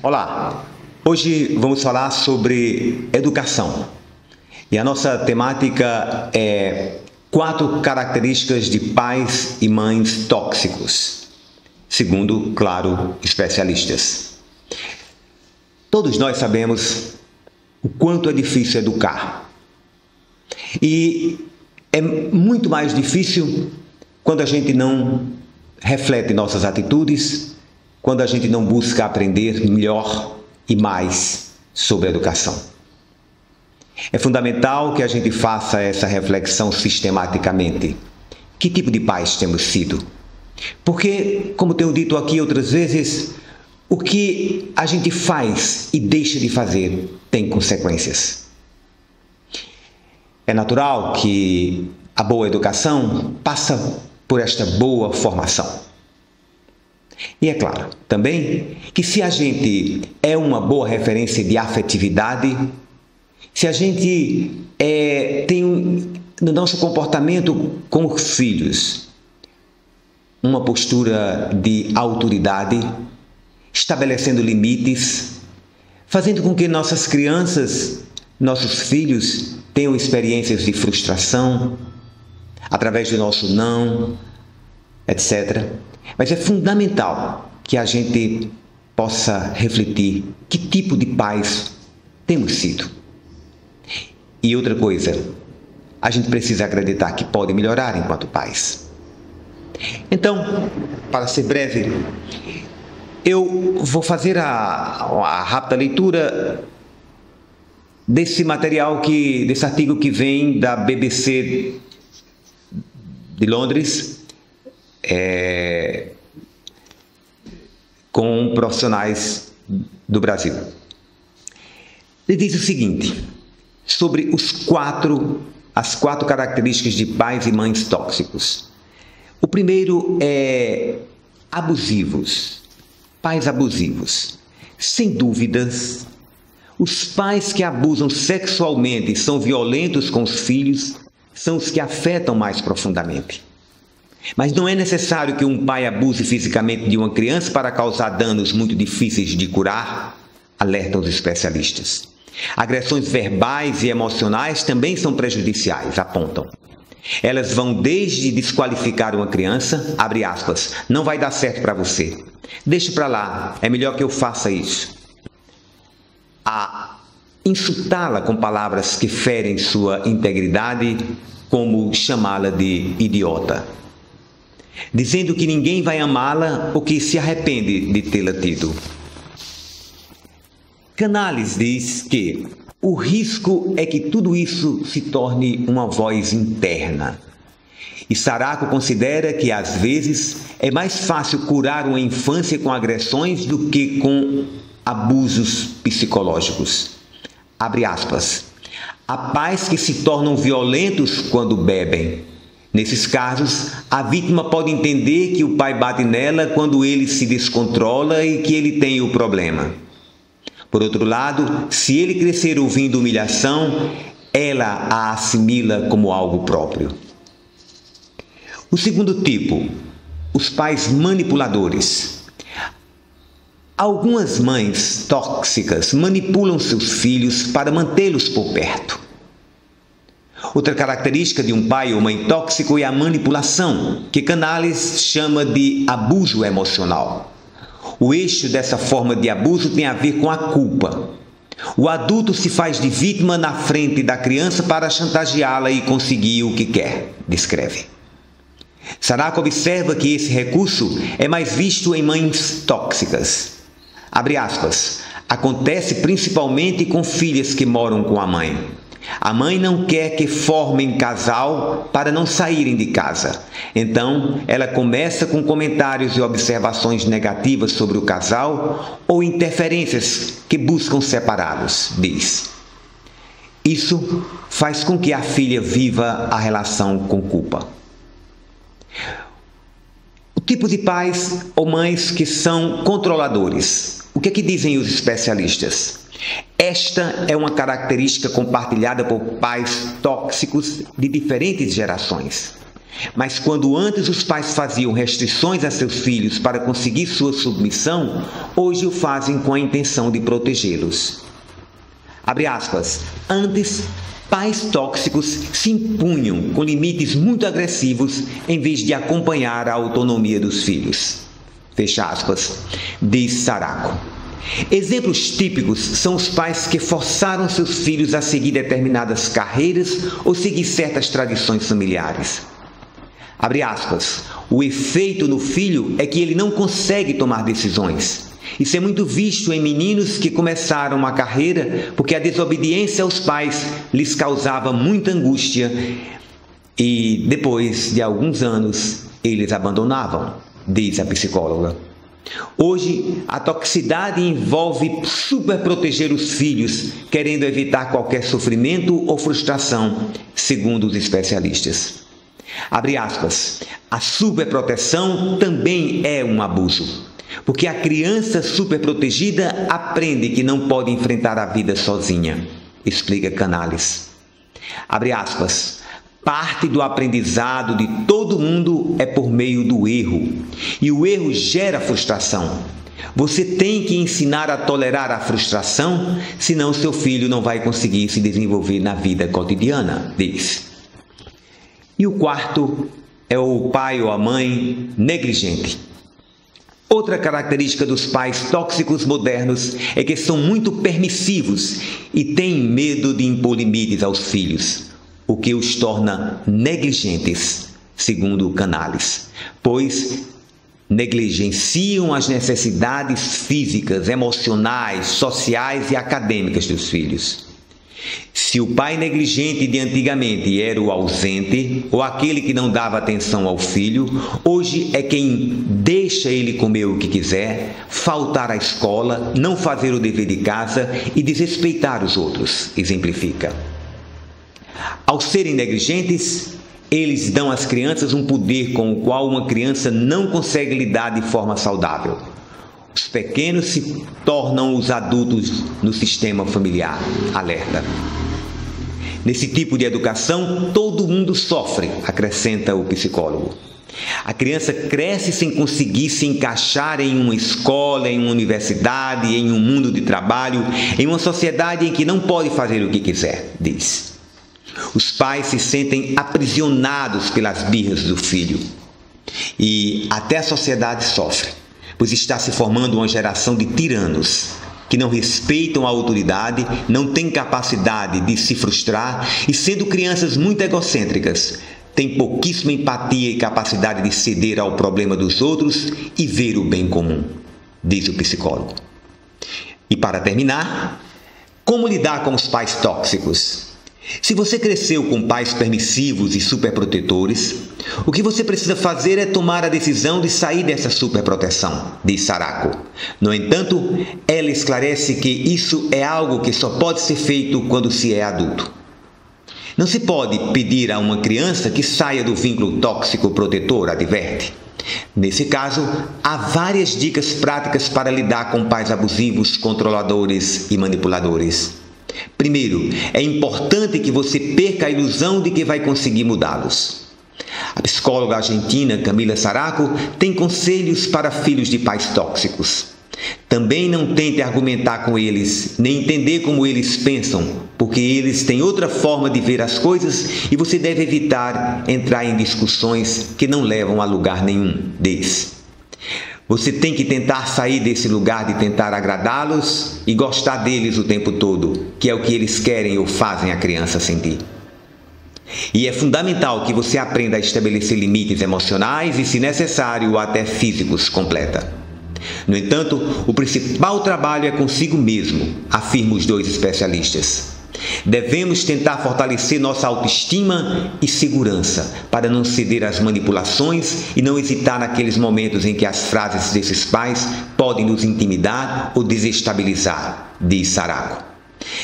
Olá, hoje vamos falar sobre educação e a nossa temática é 4 características de pais e mães tóxicos, segundo, claro, especialistas. Todos nós sabemos o quanto é difícil educar e é muito mais difícil quando a gente não reflete nossas atitudes, quando a gente não busca aprender melhor e mais sobre a educação. É fundamental que a gente faça essa reflexão sistematicamente. Que tipo de pais temos sido? Porque, como tenho dito aqui outras vezes, o que a gente faz e deixa de fazer tem consequências. É natural que a boa educação passa por esta boa formação. E é claro, também, que se a gente é uma boa referência de afetividade, se a gente tem no nosso comportamento com os filhos uma postura de autoridade, estabelecendo limites, fazendo com que nossas crianças, nossos filhos tenham experiências de frustração, através do nosso não, etc. Mas é fundamental que a gente possa refletir que tipo de pais temos sido. E outra coisa, a gente precisa acreditar que pode melhorar enquanto pais. Então, para ser breve, eu vou fazer a rápida leitura desse material, desse artigo que vem da BBC de Londres, com profissionais do Brasil. Ele diz o seguinte, sobre as quatro características de pais e mães tóxicos. O primeiro é abusivos, pais abusivos. Sem dúvidas, os pais que abusam sexualmente e são violentos com os filhos são os que afetam mais profundamente. Mas não é necessário que um pai abuse fisicamente de uma criança para causar danos muito difíceis de curar, alertam os especialistas. Agressões verbais e emocionais também são prejudiciais, apontam. Elas vão desde desqualificar uma criança, abre aspas, não vai dar certo para você, deixa para lá, é melhor que eu faça isso, a insultá-la com palavras que ferem sua integridade, como chamá-la de idiota, dizendo que ninguém vai amá-la ou que se arrepende de tê-la tido. Canales diz que o risco é que tudo isso se torne uma voz interna. E Saraco considera que, às vezes, é mais fácil curar uma infância com agressões do que com abusos psicológicos. Abre aspas. Há pais que se tornam violentos quando bebem. Nesses casos, a vítima pode entender que o pai bate nela quando ele se descontrola e que ele tem o problema. Por outro lado, se ele crescer ouvindo humilhação, ela a assimila como algo próprio. O segundo tipo, os pais manipuladores. Algumas mães tóxicas manipulam seus filhos para mantê-los por perto. Outra característica de um pai ou mãe tóxico é a manipulação, que Canales chama de abuso emocional. O eixo dessa forma de abuso tem a ver com a culpa. O adulto se faz de vítima na frente da criança para chantageá-la e conseguir o que quer, descreve. Saraco observa que esse recurso é mais visto em mães tóxicas. Abre aspas. Acontece principalmente com filhas que moram com a mãe. A mãe não quer que formem casal para não saírem de casa. Então, ela começa com comentários e observações negativas sobre o casal ou interferências que buscam separá-los, diz. Isso faz com que a filha viva a relação com culpa. O tipo de pais ou mães que são controladores. O que é que dizem os especialistas? Esta é uma característica compartilhada por pais tóxicos de diferentes gerações. Mas quando antes os pais faziam restrições a seus filhos para conseguir sua submissão, hoje o fazem com a intenção de protegê-los. Abre aspas. Antes, pais tóxicos se impunham com limites muito agressivos em vez de acompanhar a autonomia dos filhos. Fecha aspas, diz Sarako. Exemplos típicos são os pais que forçaram seus filhos a seguir determinadas carreiras ou seguir certas tradições familiares. Abre aspas. O efeito no filho é que ele não consegue tomar decisões. Isso é muito visto em meninos que começaram uma carreira porque a desobediência aos pais lhes causava muita angústia e depois de alguns anos eles abandonavam, diz a psicóloga. Hoje, a toxicidade envolve superproteger os filhos, querendo evitar qualquer sofrimento ou frustração, segundo os especialistas. Abre aspas. A superproteção também é um abuso, porque a criança superprotegida aprende que não pode enfrentar a vida sozinha, explica Canales. Abre aspas. Parte do aprendizado de todo mundo é por meio do erro, e o erro gera frustração. Você tem que ensinar a tolerar a frustração, senão seu filho não vai conseguir se desenvolver na vida cotidiana, diz. E o quarto é o pai ou a mãe negligente. Outra característica dos pais tóxicos modernos é que são muito permissivos e têm medo de impor limites aos filhos, o que os torna negligentes, segundo Canales, pois negligenciam as necessidades físicas, emocionais, sociais e acadêmicas dos filhos. Se o pai negligente de antigamente era o ausente ou aquele que não dava atenção ao filho, hoje é quem deixa ele comer o que quiser, faltar à escola, não fazer o dever de casa e desrespeitar os outros, exemplifica. Ao serem negligentes, eles dão às crianças um poder com o qual uma criança não consegue lidar de forma saudável. Os pequenos se tornam os adultos no sistema familiar, alerta. Nesse tipo de educação, todo mundo sofre, acrescenta o psicólogo. A criança cresce sem conseguir se encaixar em uma escola, em uma universidade, em um mundo de trabalho, em uma sociedade em que não pode fazer o que quiser, diz. Os pais se sentem aprisionados pelas birras do filho e até a sociedade sofre, pois está se formando uma geração de tiranos que não respeitam a autoridade, não têm capacidade de se frustrar e, sendo crianças muito egocêntricas, têm pouquíssima empatia e capacidade de ceder ao problema dos outros e ver o bem comum, diz o psicólogo. E para terminar, como lidar com os pais tóxicos? Se você cresceu com pais permissivos e superprotetores, o que você precisa fazer é tomar a decisão de sair dessa superproteção, diz Sarako. No entanto, ela esclarece que isso é algo que só pode ser feito quando se é adulto. Não se pode pedir a uma criança que saia do vínculo tóxico protetor, adverte. Nesse caso, há várias dicas práticas para lidar com pais abusivos, controladores e manipuladores. Primeiro, é importante que você perca a ilusão de que vai conseguir mudá-los. A psicóloga argentina Camila Sarako tem conselhos para filhos de pais tóxicos. Também não tente argumentar com eles, nem entender como eles pensam, porque eles têm outra forma de ver as coisas e você deve evitar entrar em discussões que não levam a lugar nenhum, diz. Você tem que tentar sair desse lugar de tentar agradá-los e gostar deles o tempo todo, que é o que eles querem ou fazem a criança sentir. E é fundamental que você aprenda a estabelecer limites emocionais e, se necessário, até físicos, completa. No entanto, o principal trabalho é consigo mesmo, afirmam os dois especialistas. Devemos tentar fortalecer nossa autoestima e segurança para não ceder às manipulações e não hesitar naqueles momentos em que as frases desses pais podem nos intimidar ou desestabilizar, diz Sarako.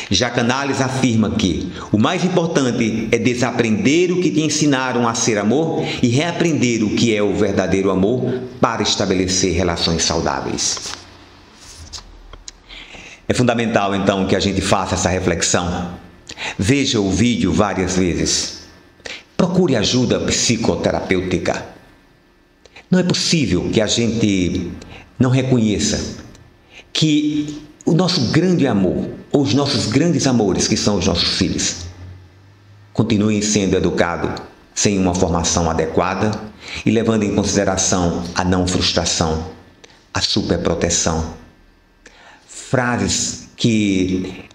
Já Canales afirma que o mais importante é desaprender o que te ensinaram a ser amor e reaprender o que é o verdadeiro amor para estabelecer relações saudáveis. É fundamental, então, que a gente faça essa reflexão. Veja o vídeo várias vezes. procure ajuda psicoterapêutica. Não é possível que a gente não reconheça que o nosso grande amor, ou os nossos grandes amores, que são os nossos filhos, continuem sendo educados sem uma formação adequada e levando em consideração a não frustração, a superproteção. Frases que,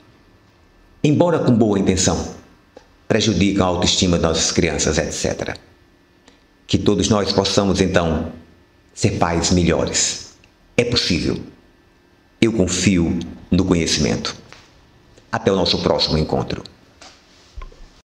embora com boa intenção, prejudicam a autoestima das nossas crianças, etc. Que todos nós possamos, então, ser pais melhores. É possível. Eu confio no conhecimento. Até o nosso próximo encontro.